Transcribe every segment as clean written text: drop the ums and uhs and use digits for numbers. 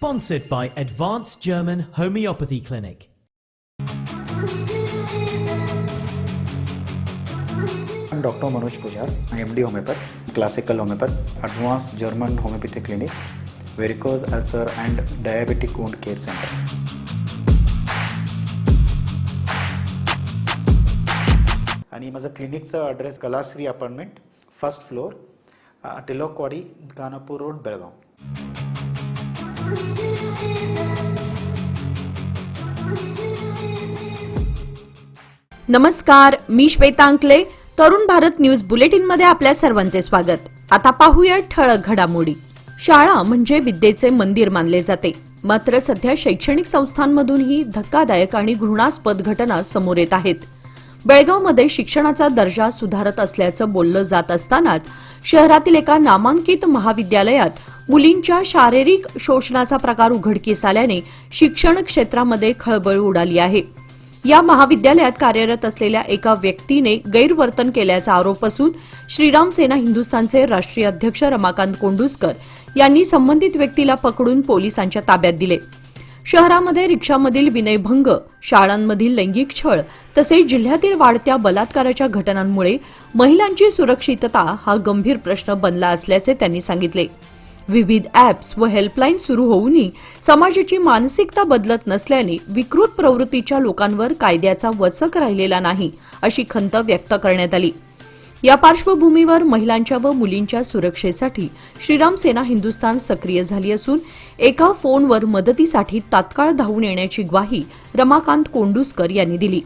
Sponsored by Advanced German Homeopathy Clinic. I'm Dr. Manoj Pujar, MD Homeopath, Classical Homeopath, Advanced German Homeopathy Clinic, Varicose Ulcer and Diabetic Wound Care Center. आणि माझं क्लिनिकचा address Kalashri apartment, first floor, Tilakwadi, Khanapur road, Belgaum. नमस्कार, मी श्वेता अंकले. Tarun Bharat news bulletin मध्ये आपल्या सर्वांचे स्वागत. आता पाहूया ठळक घडामोडी. शाळा म्हणजे विद्येचे मंदिर मानले जाते, मात्र सध्या शैक्षणिक संस्थांमधूनही धक्कादायक आणि घृणास्पद घटना समोर येत आहेत. बेळगावमध्ये शिक्षणाचा दर्जा सुधारत असल्याचं बोललं जात असतानाच शहरातील एका नामांकित महाविद्यालयात मुलींच्या शारीरिक शोषणाचा प्रकार उघडकीस आल्याने शिक्षण क्षेत्रामध्ये खळबळ उडाली आहे. या महाविद्यालयात कार्यरत असलेल्या एका व्यक्तीने गैरवर्तन केल्याचा आरोप असून श्रीराम सेना हिंदुस्थानचे राष्ट्रीय अध्यक्ष रमाकांत कोंडुस्कर यांनी संबंधित व्यक्तीला पकडून पोलिसांच्या ताब्यात दिले. शहरामध्ये रिक्षामधील विनयभंग, शाळांमधील लैंगिक छळ तसेच जिल्ह्यातील वाढत्या बलात्काराच्या घटनांमुळे महिलांची सुरक्षितता हा गंभीर प्रश्न बनला असल्याचे त्यांनी सांगितले. विविध ॲप्स व हेल्पलाईन सुरू होऊनही समाजाची मानसिकता बदलत नसल्याने विकृत प्रवृत्तीच्या लोकांवर कायद्याचा वचक राहिलेला नाही, अशी खंत व्यक्त करण्यात आली. या पार्श्वभूमीवर महिलांच्या व मुलींच्या सुरक्षेसाठी श्रीराम सेना हिंदुस्थान सक्रिय झाली असून एका फोनवर मदतीसाठी तात्काळ धावून येण्याची ग्वाही रमाकांत कोंडुस्कर यांनी दिली.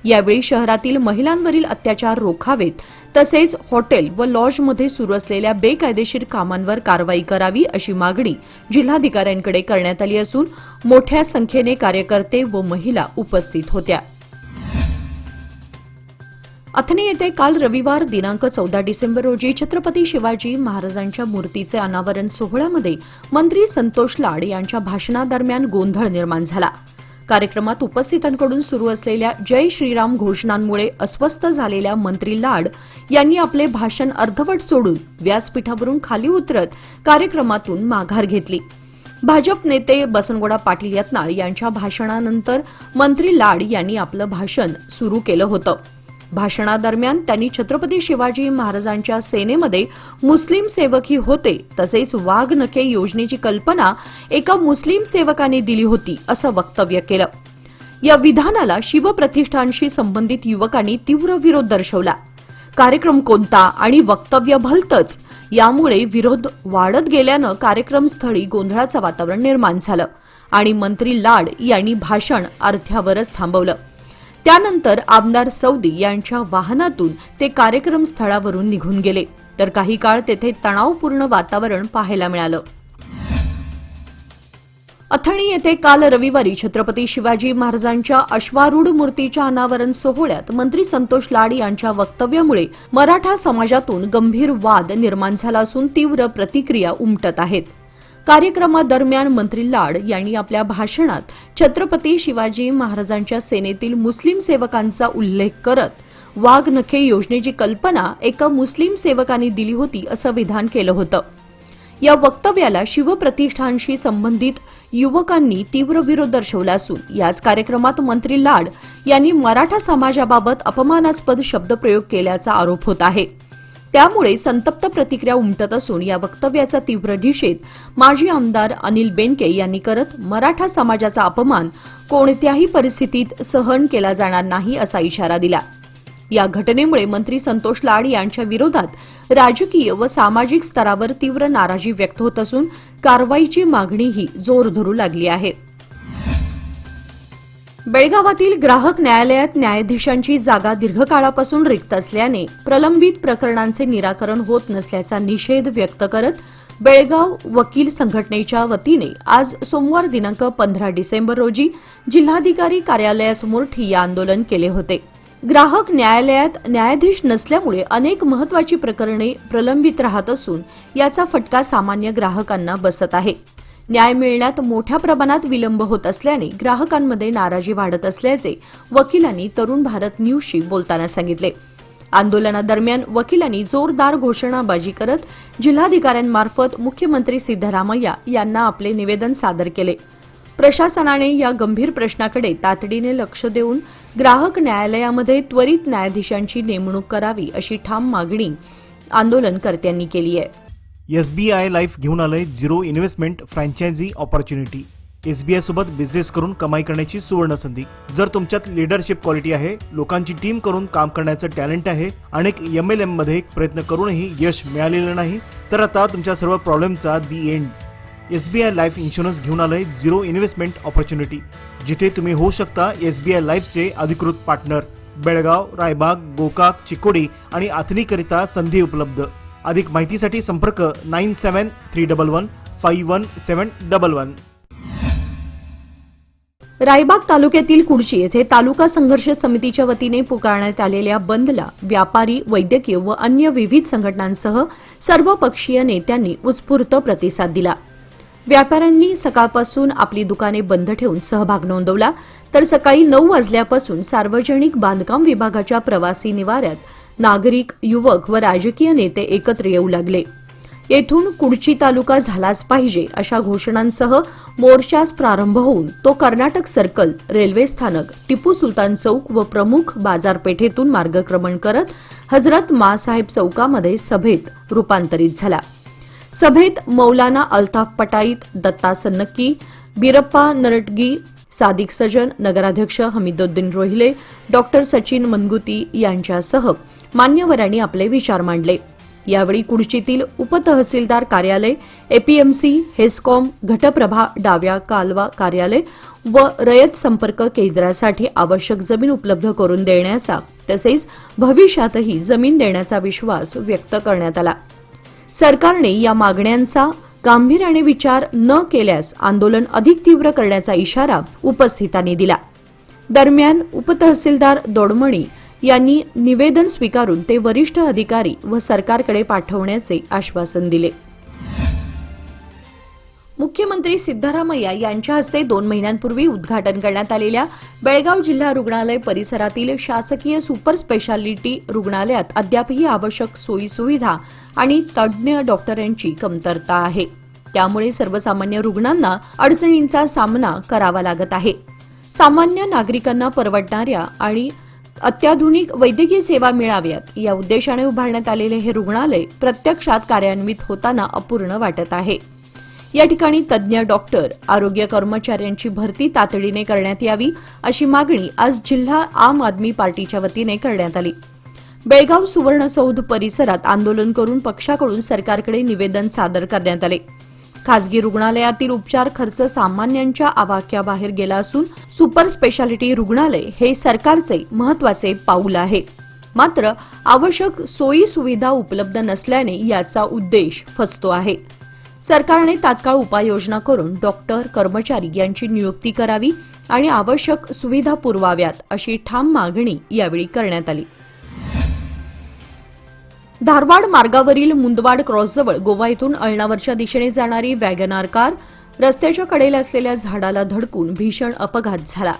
यावेळी शहरातील महिलांवरील अत्याचार रोखावेत तसेच हॉटेल व लॉजमध्ये सुरू असलेल्या बेकायदेशीर कामांवर कारवाई करावी अशी मागणी जिल्हाधिकाऱ्यांकडे करण्यात आली असून मोठ्या संख्येने कार्यकर्ते व महिला उपस्थित होत्या. अथणी येथे काल रविवार दिनांक 14 डिसेंबर रोजी छत्रपती शिवाजी महाराजांच्या मूर्तीचे अनावरण सोहळ्यामध्ये मंत्री संतोष लाड यांच्या भाषणादरम्यान गोंधळ निर्माण झाला. कार्यक्रमात उपस्थितांकडून सुरू असलेल्या जय श्रीराम घोषणांमुळे अस्वस्थ झालेल्या मंत्री लाड यांनी आपले भाषण अर्धवट सोडून व्यासपीठावरून खाली उतरत कार्यक्रमातून माघार घेतली. भाजप नेते बसनगौडा पाटील यत्नाळ यांच्या भाषणानंतर मंत्री लाड यांनी आपलं भाषण सुरू केलं होतं. भाषणादरम्यान त्यांनी छत्रपती शिवाजी महाराजांच्या सेनेमध्ये मुस्लिम सेवकही होते तसेच वाघनखे योजनेची कल्पना एका मुस्लिम सेवकाने दिली होती असं वक्तव्य केलं. या विधानाला शिवप्रतिष्ठानशी संबंधित युवकांनी तीव्र विरोध दर्शवला. कार्यक्रम कोणता आणि वक्तव्य भलतंच यामुळे विरोध वाढत गेल्यानं कार्यक्रमस्थळी गोंधळाचं वातावरण निर्माण झालं आणि मंत्री लाड यांनी भाषण अर्ध्यावरच थांबवलं. त्यानंतर आमदार सौदी यांच्या वाहनातून ते कार्यक्रम स्थळावरून निघून गेले तर काही काळ तेथे तणावपूर्ण वातावरण पाहायला मिळालं. अथणी येथे काल रविवारी छत्रपती शिवाजी महाराजांच्या अश्वारूढ मूर्तीच्या अनावरण सोहळ्यात मंत्री संतोष लाड यांच्या वक्तव्यामुळे मराठा समाजातून गंभीर वाद निर्माण झाला असून तीव्र प्रतिक्रिया उमटत आहेत. कार्यक्रमादरम्यान मंत्री लाड यांनी आपल्या भाषणात छत्रपती शिवाजी महाराजांच्या सेनेतील मुस्लिम सेवकांचा उल्लेख करत वाघनखे योजनेची कल्पना एका मुस्लिम सेवकाने दिली होती असं विधान केलं होतं. या वक्तव्याला शिवप्रतिष्ठानशी संबंधित युवकांनी तीव्र विरोध दर्शवला असून याच कार्यक्रमात मंत्री लाड यांनी मराठा समाजाबाबत अपमानास्पद शब्दप्रयोग केल्याचा आरोप होत आहे. त्यामुळे संतप्त प्रतिक्रिया उमटत असून या वक्तव्याचा तीव्र निषेध माजी आमदार अनिल बेनके यांनी करत मराठा समाजाचा अपमान कोणत्याही परिस्थितीत सहन केला जाणार नाही असा इशारा दिला. या घटनेमुळे मंत्री संतोष लाड यांच्या विरोधात राजकीय व सामाजिक स्तरावर तीव्र नाराजी व्यक्त होत असून कारवाईची मागणीही जोर धरू लागली आहे. बेळगावातील ग्राहक न्यायालयात न्यायाधीशांची जागा दीर्घकाळापासून रिक्त असल्याने प्रलंबित प्रकरणांचे निराकरण होत नसल्याचा निषेध व्यक्त करत बेळगाव वकील संघटनेच्या वतीने आज सोमवार दिनांक 15 डिसेंबर रोजी जिल्हाधिकारी कार्यालयासमोर ठिय्या आंदोलन केले होते. ग्राहक न्यायालयात न्यायाधीश नसल्यामुळे अनेक महत्वाची प्रकरणे प्रलंबित राहत असून याचा फटका सामान्य ग्राहकांना बसत आहे. न्याय मिळण्यात मोठ्या प्रमाणात विलंब होत असल्याने ग्राहकांमध्ये नाराजी वाढत असल्याचे वकिलांनी तरुण भारत न्यूजशी बोलताना सांगितले. आंदोलनादरम्यान वकिलांनी जोरदार घोषणाबाजी करत जिल्हाधिकाऱ्यांमार्फत मुख्यमंत्री सिद्धरामय्या यांना आपले निवेदन सादर केले. प्रशासनाने या गंभीर प्रश्नाकडे तातडीने लक्ष देऊन ग्राहक न्यायालयामध्ये त्वरित न्यायाधीशांची नेमणूक करावी अशी ठाम मागणी आंदोलनकर्त्यांनी केली आहे. SBI लाईफ घेऊन आलंय zero investment franchise opportunity. SBI सोबत बिझनेस करून कमाई करण्याची सुवर्ण संधी. जर तुमच्यात लीडरशिप क्वालिटी आहे, लोकांची टीम करून काम करण्याचं टॅलेंट आहे, अनेक MLM मध्ये प्रयत्न करूनही यश मिळालेलं नाही, तर आता तुमच्या सर्व प्रॉब्लेमचा दी एंड. SBI लाईफ इन्शुरन्स घेऊन आलंय झिरो इन्व्हेस्टमेंट ऑपॉर्च्युनिटी, जिथे तुम्ही होऊ शकता SBI लाईफचे अधिकृत पार्टनर. बेळगाव, रायबाग, गोकाक, चिकोडी आणि आथणीकरिता संधी उपलब्ध. अधिक माहितीसाठी संपर्क 9731151711. रायबाग तालुक्यातील कुडची येथे तालुका संघर्ष समितीच्या वतीने पुकारण्यात आलेल्या बंदला व्यापारी, वैद्यकीय व अन्य विविध संघटनांसह सर्व पक्षीय नेत्यांनी उत्स्फूर्त प्रतिसाद दिला. व्यापाऱ्यांनी सकाळपासून आपली दुकाने बंद ठेवून सहभाग नोंदवला, तर सकाळी 9 वाजल्यापासून सार्वजनिक बांधकाम विभागाच्या प्रवासी निवाऱ्यात नागरिक, युवक व राजकीय नेते एकत्र येऊ लागले. येथून कुडची तालुका झालाच पाहिजे अशा घोषणांसह मोर्चास प्रारंभ होऊन तो कर्नाटक सर्कल, रेल्वे स्थानक, टिपू सुलतान चौक व प्रमुख बाजारपेठेतून मार्गक्रमण करत हजरत मासाहेब चौकामध्ये सभेत रूपांतरित झाला. सभेत मौलाना अल्ताफ पटाईत, दत्ता सन्नक्की, बिरप्पा नरटगी, सादिक सजन, नगराध्यक्ष हमीदुद्दीन रोहिले, डॉक्टर सचिन मनगुती यांच्यासह मान्यवरांनी आपले विचार मांडले. यावेळी कुडचीतील उपतहसीलदार कार्यालय, APMC, हेस्कॉम, घटप्रभा, डाव्या कालवा कार्यालय व रयत संपर्क केंद्रासाठी आवश्यक जमीन उपलब्ध करून देण्याचा तसेच भविष्यातही जमीन देण्याचा विश्वास व्यक्त करण्यात आला. सरकारने या मागण्यांचा गांभीर्याने विचार न केल्यास आंदोलन अधिक तीव्र करण्याचा इशारा उपस्थितांनी दिला. दरम्यान उपतहसीलदार दोडमणी यांनी निवेदन स्वीकारून ते वरिष्ठ अधिकारी व सरकारकडे पाठवण्याचे आश्वासन दिले. मुख्यमंत्री सिद्धरामय्या यांच्या हस्ते 2 महिन्यांपूर्वी उद्घाटन करण्यात आलेल्या बेळगाव जिल्हा रुग्णालय परिसरातील शासकीय सुपर स्पेशालिटी रुग्णालयात अद्यापही आवश्यक सोयीसुविधा आणि तज्ज्ञ डॉक्टरांची कमतरता आहे. त्यामुळे सर्वसामान्य रुग्णांना अडचणींचा सामना करावा लागत आहे. सामान्य नागरिकांना परवडणाऱ्या आणि अत्याधुनिक वैद्यकीय सेवा मिळाव्यात या उद्देशाने उभारण्यात आलेले हे रुग्णालय प्रत्यक्षात कार्यान्वित होताना अपूर्ण वाटत आहे. या ठिकाणी तज्ज्ञ डॉक्टर, आरोग्य कर्मचाऱ्यांची भरती तातडीने करण्यात यावी अशी मागणी आज जिल्हा आम आदमी पार्टीच्या वतीने करण्यात आली. बेळगाव सुवर्णसौध परिसरात आंदोलन करून पक्षाकडून सरकारकडे निवेदन सादर करण्यात आले. खासगी रुग्णालयातील उपचार खर्च सामान्यांच्या आवाक्याबाहेर गेला असून सुपर स्पेशालिटी रुग्णालय हे सरकारचे महत्त्वाचे पाऊल आहे. मात्र आवश्यक सोयी सुविधा उपलब्ध नसल्याने याचा उद्देश फसतो आहे. सरकारने तात्काळ उपाययोजना करून डॉक्टर, कर्मचारी यांची नियुक्ती करावी आणि आवश्यक सुविधा पुरवाव्यात अशी ठाम मागणी यावेळी करण्यात आली. धारवाड मार्गावरील मुंदवाड क्रॉसजवळ गोवा येथून अळणावरच्या दिशेने जाणारी वॅगनार कार रस्त्याच्या कडेला असलेल्या झाडाला धडकून भीषण अपघात झाला.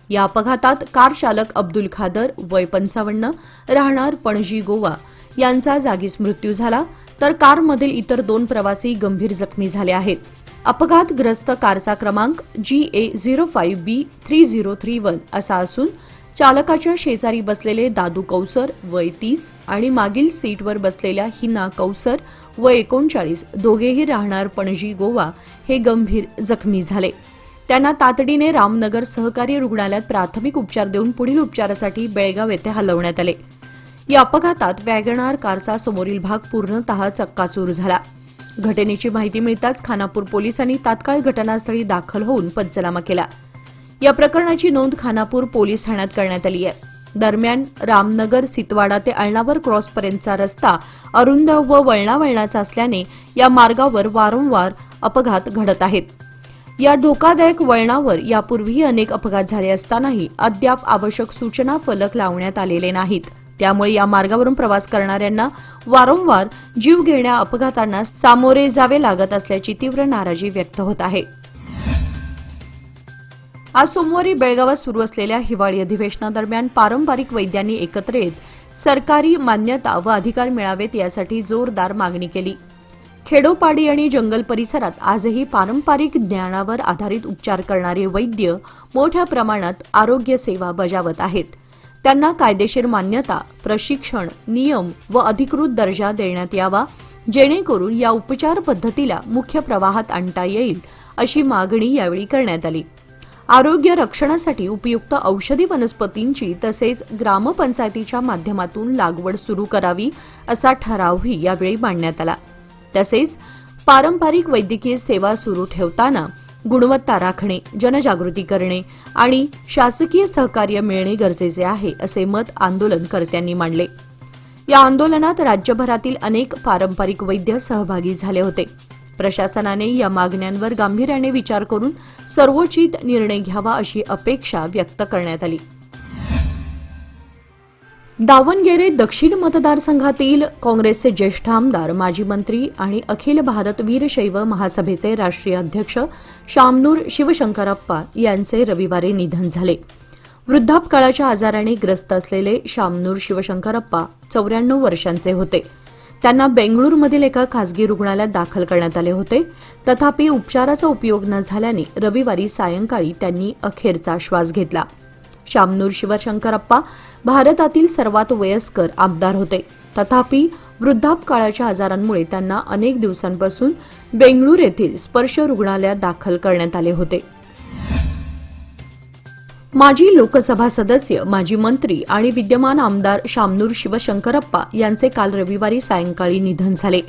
या अपघातात कार चालक अब्दुल खादर, वय 55, राहणार पणजी, गोवा यांचा जागीच मृत्यू झाला, तर कारमधील इतर 2 प्रवासी गंभीर जखमी झाले आहेत. अपघातग्रस्त कारचा क्रमांक GA05B3031 असा असून चालकाच्या शेजारी बसलेले दादू कौसर, वय 30 आणि मागील सीटवर बसलेल्या हिना कौसर, वय 39, दोघेही राहणार पणजी, गोवा हे गंभीर जखमी झाले. त्यांना तातडीने रामनगर सहकारी रुग्णालयात प्राथमिक उपचार देऊन पुढील उपचारासाठी बेळगाव येथे हलवण्यात आले. या अपघातात वॅगनार कारचा समोरील भाग पूर्णतः चक्काचूर झाला. घटनेची माहिती मिळताच खानापूर पोलिसांनी तात्काळ घटनास्थळी दाखल होऊन पंचनामा केला. या प्रकरणाची नोंद खानापूर पोलीस ठाण्यात करण्यात आली आहे. दरम्यान रामनगर, सितवाडा ते अळणावर क्रॉसपर्यंतचा रस्ता अरुंद व वळणावळणाचा असल्याने या मार्गावर वारंवार अपघात घडत आहेत. या धोकादायक वळणावर यापूर्वीही अनेक अपघात झाले असतानाही अद्याप आवश्यक सूचना फलक लावण्यात आलेले नाहीत. त्यामुळे या मार्गावरून प्रवास करणाऱ्यांना वारंवार जीवघेण्या अपघातांना सामोरे जावे लागत असल्याची तीव्र नाराजी व्यक्त होत आहे. आज सोमवारी बेळगावात सुरू असलेल्या हिवाळी अधिवेशनादरम्यान पारंपरिक वैद्यांनी एकत्र येत सरकारी मान्यता व अधिकार मिळावेत यासाठी जोरदार मागणी केली. खेडोपाडी आणि जंगल परिसरात आजही पारंपरिक ज्ञानावर आधारित उपचार करणारे वैद्य मोठ्या प्रमाणात आरोग्य सेवा बजावत आहेत. त्यांना कायदेशीर मान्यता, प्रशिक्षण, नियम व अधिकृत दर्जा देण्यात यावा, जेणेकरून या उपचार पद्धतीला मुख्य प्रवाहात आणता येईल, अशी मागणी यावेळी करण्यात आली. आरोग्य रक्षणासाठी उपयुक्त औषधी वनस्पतींची तसेच ग्रामपंचायतीच्या माध्यमातून लागवड सुरू करावी, असा ठरावही यावेळी मांडण्यात आला. तसेच पारंपरिक वैद्यकीय सेवा सुरू ठेवताना गुणवत्ता राखणे, जनजागृती करणे आणि शासकीय सहकार्य मिळणे गरजेचे आहे, असे मत आंदोलनकर्त्यांनी मांडले. या आंदोलनात राज्यभरातील अनेक पारंपरिक वैद्य सहभागी झाले होते. प्रशासनाने या मागण्यांवर गांभीर्याने विचार करून सर्वोचित निर्णय घ्यावा, अशी अपेक्षा व्यक्त करण्यात आली. दावणगेरे दक्षिण मतदारसंघातील काँग्रेसचे ज्येष्ठ आमदार, माजी मंत्री आणि अखिल भारत वीरशैव महासभेचे राष्ट्रीय अध्यक्ष शामनूर शिवशंकरप्पा यांचे रविवारी निधन झाले. वृद्धापकाळाच्या आजाराने ग्रस्त असलेले शामनूर शिवशंकरप्पा 94 वर्षांचे होते. त्यांना बेंगळूरूमधील एका खासगी रुग्णालयात दाखल करण्यात आले होते. तथापि उपचाराचा उपयोग न झाल्याने रविवारी सायंकाळी त्यांनी अखेरचा श्वास घेतला. शामनूर शिवशंकरप्पा भारतातील सर्वात वयस्कर आमदार होते. तथापि वृद्धापकाळाच्या आजारांमुळे त्यांना अनेक दिवसांपासून बेंगळूर येथील स्पर्श रुग्णालयात दाखल करण्यात आले होते. माजी लोकसभा सदस्य, माजी मंत्री आणि विद्यमान आमदार शामनूर शिवशंकरप्पा यांचे काल रविवारी सायंकाळी निधन झाले.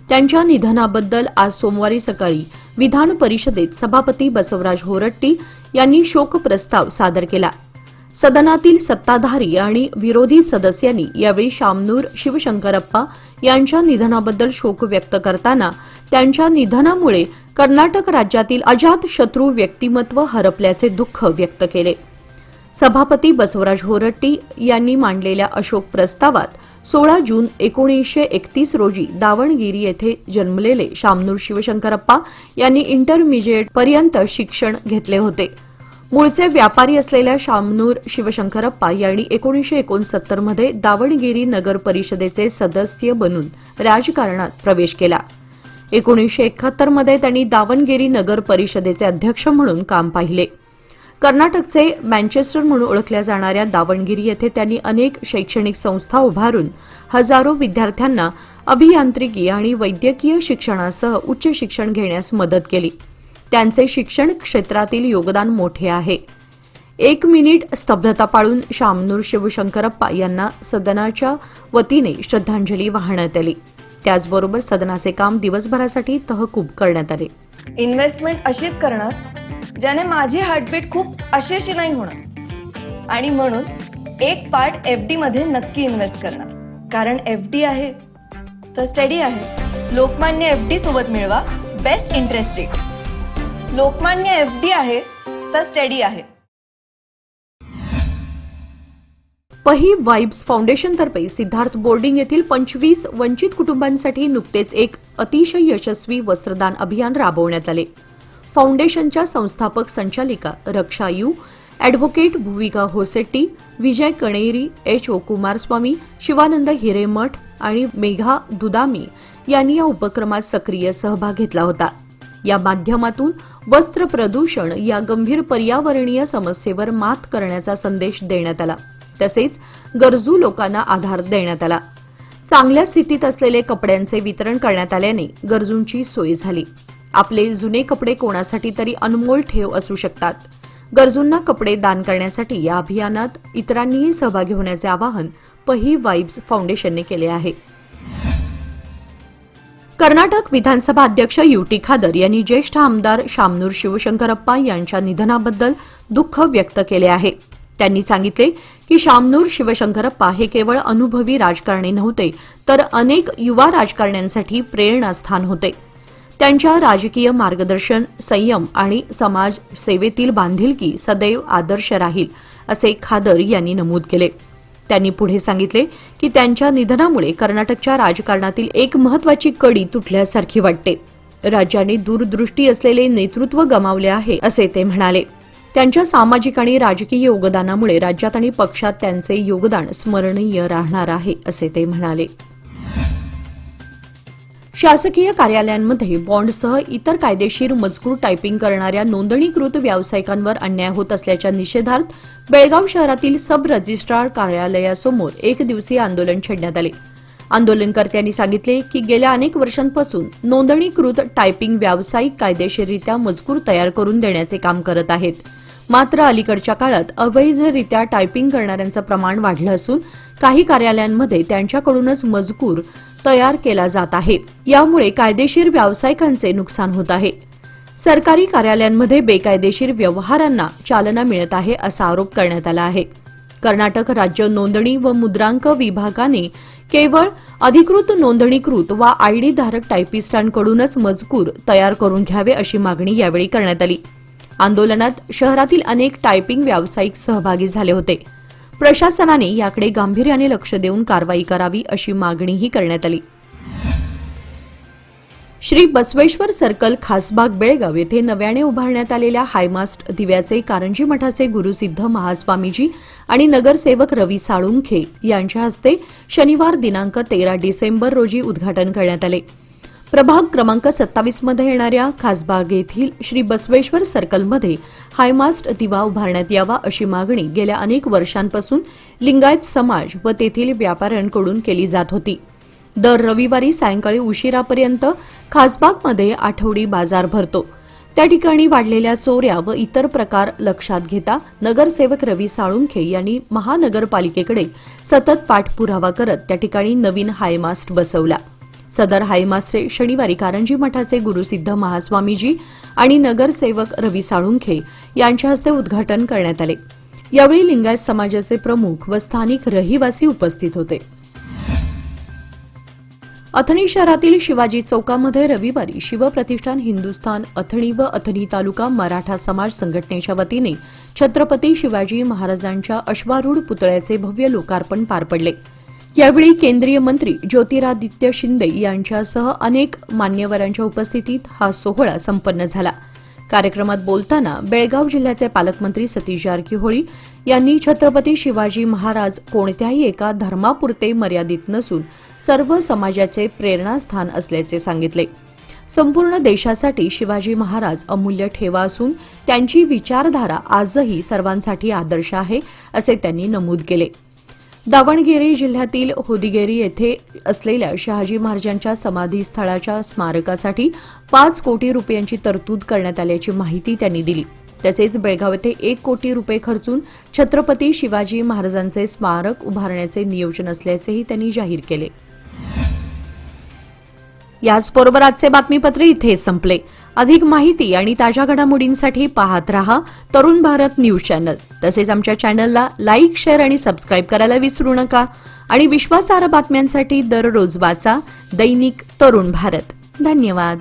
त्यांच्या निधनाबद्दल आज सोमवारी सकाळी विधान परिषदेत सभापती बसवराज होरट्टी यांनी शोक प्रस्ताव सादर केला. सदनातील सत्ताधारी आणि विरोधी सदस्यांनी यावेळी शामनूर शिवशंकरप्पा यांच्या निधनाबद्दल शोक व्यक्त करताना त्यांच्या निधनामुळे कर्नाटक राज्यातील अजातशत्रू व्यक्तिमत्व हरपल्याचे दुःख व्यक्त केले. सभापती बसवराज होरट्टी यांनी मांडलेल्या अशोक प्रस्तावात 16 जून 1931 रोजी दावणगिरी येथे जन्मलेले शामनूर शिवशंकरप्पा यांनी इंटरमिजिएट पर्यंत शिक्षण घेतले होते. मूळचे व्यापारी असलेल्या शामनूर शिवशंकरप्पा यांनी 1969 मध्ये दावणगिरी नगर परिषदेचे सदस्य बनून राजकारणात प्रवेश केला. 1971 मध्ये त्यांनी दावणगिरी नगर परिषदेचे अध्यक्ष म्हणून काम पाहिले. कर्नाटकचे मँचेस्टर म्हणून ओळखल्या जाणाऱ्या दावणगिरी येथे त्यांनी अनेक शैक्षणिक संस्था उभारून हजारो विद्यार्थ्यांना अभियांत्रिकी आणि वैद्यकीय शिक्षणासह उच्च शिक्षण घेण्यास मदत केली. त्यांचे शिक्षण क्षेत्रातील योगदान मोठे आहे. 1 मिनिट स्तब्धता पाळून शामनूर शिवशंकरप्पा यांना सदनाच्या वतीने श्रद्धांजली वाहण्यात आली. त्याचबरोबर सदनाचे काम दिवसभरासाठी तहकूब करण्यात आले. इन्व्हेस्टमेंट अशीच करणार ज्याने माझी हार्टबीट खूप अशीशी नाही होणार, आणि म्हणून एक पार्ट FD मध्ये नक्की इन्व्हेस्ट करणार, कारण FD आहे तर स्टडी आहे. लोकमान्य FD सोबत मिळवा best interest rate. Lokmanya FD आहे तर स्टडी आहे. पही वाइब्स फाउंडेशनतर्फे सिद्धार्थ बोर्डिंग येथील 25 वंचित कुटुंबांसाठी नुकतेच एक अतिशय यशस्वी वस्त्रदान अभियान राबवण्यात आले. फाउंडेशनच्या संस्थापक संचालिका Raksha U, advocate Bhuvika Hosetti, Vijay Kaneri, H.O. Kumaraswamy, Shivanand Hiremath आणि मेघा दुदामी यांनी या उपक्रमात सक्रिय सहभाग घेतला होता. या माध्यमातून वस्त्र प्रदूषण या गंभीर पर्यावरणीय समस्येवर मात करण्याचा संदेश देण्यात आला. तसेच गरजू लोकांना आधार देण्यात आला. चांगल्या स्थितीत असलेले कपड्यांचे वितरण करण्यात आल्याने गरजूंची सोय झाली. आपले जुने कपडे कोणासाठी तरी अनमोल ठेव असू शकतात. गरजूंना कपडे दान करण्यासाठी या अभियानात इतरांनीही सहभागी होण्याचे आवाहन पही वाइब्स फाउंडेशनने केले आहे. कर्नाटक विधानसभा अध्यक्ष UT खादर यांनी ज्येष्ठ आमदार शामनूर शिवशंकरप्पा यांच्या निधनाबद्दल दुःख व्यक्त केले आहे. त्यांनी सांगितले की शामनूर शिवशंकरप्पा हे केवळ अनुभवी राजकारणी नव्हते, तर अनेक युवा राजकारण्यांसाठी प्रेरणास्थान होते. त्यांच्या राजकीय मार्गदर्शन, संयम आणि समाज सेवेतील बांधिलकी सदैव आदर्श राहील, असे खादर यांनी नमूद केले. त्यांनी पुढे सांगितले की त्यांच्या निधनामुळे कर्नाटकच्या राजकारणातील एक महत्त्वाची कडी तुटल्यासारखी वाटते. राज्याने दूरदृष्टी असलेले नेतृत्व गमावले आहे, असे ते म्हणाले. त्यांच्या सामाजिक आणि राजकीय योगदानामुळे राज्यात आणि पक्षात त्यांचे योगदान स्मरणीय राहणार आहे असे ते म्हणाले. शासकीय कार्यालयांमध्ये बॉन्डसह इतर कायदेशीर मजकूर टायपिंग करणाऱ्या नोंदणीकृत व्यावसायिकांवर अन्याय होत असल्याच्या निषेधार्थ बेळगाव शहरातील सब रजिस्ट्रार कार्यालयासमोर एक दिवसीय आंदोलन छेडण्यात आले. आंदोलनकर्त्यांनी सांगितले की गेल्या अनेक वर्षांपासून नोंदणीकृत टायपिंग व्यावसायिक कायदेशीररित्या मजकूर तयार करून देण्याचे काम करत आहेत. मात्र अलीकडच्या काळात अवैधरित्या टायपिंग करणाऱ्यांचं प्रमाण वाढलं असून काही कार्यालयांमध्ये त्यांच्याकडूनच मजकूर तयार केला जात आहे. यामुळे कायदेशीर व्यावसायिकांचे नुकसान होत आहे. सरकारी कार्यालयांमध्ये बेकायदेशीर व्यवहारांना चालना मिळत आहे असा आरोप करण्यात आला आहे. कर्नाटक राज्य नोंदणी व मुद्रांक विभागाने केवळ अधिकृत नोंदणीकृत वा आयडी धारक टायपिस्टांकडूनच मजकूर तयार करून घ्यावे अशी मागणी यावेळी करण्यात आली. आंदोलनात शहरातील अनेक टायपिंग व्यावसायिक सहभागी झाले होते. प्रशासनाने याकडे गांभीर्याने लक्ष देऊन कारवाई करावी अशी मागणीही करण्यात आली. श्री बसवेश्वर सर्कल खासबाग बेळगाव येथे नव्याने उभारण्यात आलेल्या हायमास्ट दिव्याचे कारंजी मठाचे गुरुसिद्ध महास्वामीजी आणि नगरसेवक रवी साळुंखे यांच्या हस्ते शनिवार दिनांक 13 डिसेंबर रोजी उद्घाटन करण्यात आले. प्रभाग क्रमांक 27 मध्ये येणाऱ्या खासबाग येथील श्री बसवेश्वर सर्कलमध्ये हायमास्ट दिवा उभारण्यात यावा अशी मागणी गेल्या अनेक वर्षांपासून लिंगायत समाज व तेथील व्यापाऱ्यांकडून केली जात होती. दर रविवारी सायंकाळी उशिरापर्यंत खासबागमध्ये आठवडी बाजार भरतो. त्या ठिकाणी वाढलेल्या चोऱ्या व इतर प्रकार लक्षात घेता नगरसेवक रवी साळुंखे यांनी महानगरपालिकेकडे सतत पाठपुरावा करत त्या ठिकाणी नवीन हायमास्ट बसवला. सदर हायमास्टचे शनिवारी कारंजी मठाचे गुरुसिद्ध महास्वामीजी आणि नगरसेवक रवी साळुंखे यांच्या हस्ते उद्घाटन करण्यात आले. यावेळी लिंगायत समाजाचे प्रमुख व स्थानिक रहिवासी उपस्थित होते. अथणी शहरातील शिवाजी चौकामध्ये रविवारी शिवप्रतिष्ठान हिंदुस्थान अथणी व अथणी तालुका मराठा समाज संघटनेच्या वतीने छत्रपती शिवाजी महाराजांच्या अश्वारूढ पुतळ्याचे भव्य लोकार्पण पार पडले. यावेळी केंद्रीय मंत्री ज्योतिरादित्य शिंदे यांच्यासह अनेक मान्यवरांच्या उपस्थितीत हा सोहळा संपन्न झाला. कार्यक्रमात बोलताना बेळगाव जिल्ह्याचे पालकमंत्री सतीश जारकीहोळी यांनी छत्रपती शिवाजी महाराज कोणत्याही एका धर्मापुरते मर्यादित नसून सर्व समाजाचे प्रेरणास्थान असल्याचे सांगितले. संपूर्ण देशासाठी शिवाजी महाराज अमूल्य ठेवा असून त्यांची विचारधारा आजही सर्वांसाठी आदर्श आहे असे त्यांनी नमूद केले. दावणगेरे जिल्ह्यातील होदिगेरी येथे असलेल्या शहाजी महाराजांच्या समाधीस्थळाच्या स्मारकासाठी 5 कोटी रुपयांची तरतूद करण्यात आल्याची माहिती त्यांनी दिली. तसेच बेळगाव येथे 1 कोटी रुपये खर्चून छत्रपती शिवाजी महाराजांचे स्मारक उभारण्याचे नियोजन असल्याचेही त्यांनी जाहीर केले. याचबरोबर आजचे बातमीपत्र इथे संपले. अधिक माहिती आणि ताज्या घडामोडींसाठी पाहत रहा तरुण भारत न्यूज चॅनल. तसेच आमच्या चॅनलला लाईक, शेअर आणि सबस्क्राईब करायला विसरू नका. आणि विश्वासार्ह बातम्यांसाठी दररोज वाचा दैनिक तरुण भारत. धन्यवाद.